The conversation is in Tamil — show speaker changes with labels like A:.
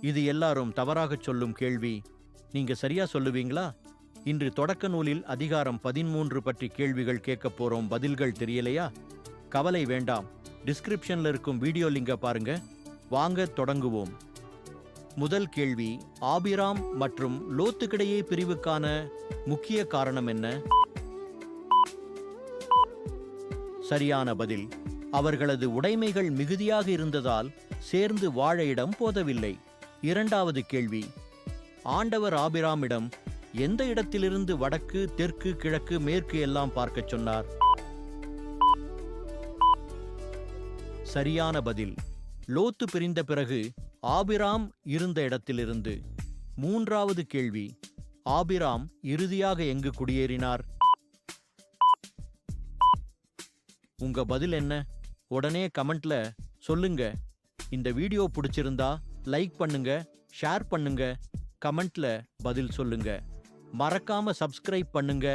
A: இது எல்லாரும் தவறாகச் சொல்லும் கேள்வி. நீங்க சரியா சொல்லுவீங்களா? இன்று தொடக்க நூலில் அதிகாரம் 13 பற்றி கேள்விகள் கேட்கப் போறோம். பதில்கள் தெரியலையா? கவலை வேண்டாம். டிஸ்கிரிப்ஷன்ல இருக்கும் வீடியோ லிங்க பாருங்க. வாங்க தொடங்குவோம். முதல் கேள்வி, ஆபிராம் மற்றும் லோத்துக்கிடையே பிரிவுக்கான முக்கிய காரணம் என்ன? சரியான பதில், அவர்களது உடைமைகள் மிகுதியாக இருந்ததால் சேர்ந்து வாழ இடம் போதவில்லை. இரண்டாவது கேள்வி, ஆண்டவர் ஆபிராமிடம் எந்த இடத்திலிருந்து வடக்கு, தெற்கு, கிழக்கு, மேற்கு எல்லாம் பார்க்கச் சொன்னார்? சரியான பதில், லோத்து பிரிந்த பிறகு ஆபிராம் இருந்த இடத்திலிருந்து. மூன்றாவது கேள்வி, ஆபிராம் இறுதியாக எங்கு குடியேறினார்? உங்க பதில் என்ன? உடனே கமெண்ட்ல சொல்லுங்க. இந்த வீடியோ பிடிச்சிருந்தா லைக் பண்ணுங்க, ஷேர் பண்ணுங்க, கமெண்ட்ல பதில் சொல்லுங்க. மறக்காம சப்ஸ்கிரைப் பண்ணுங்க.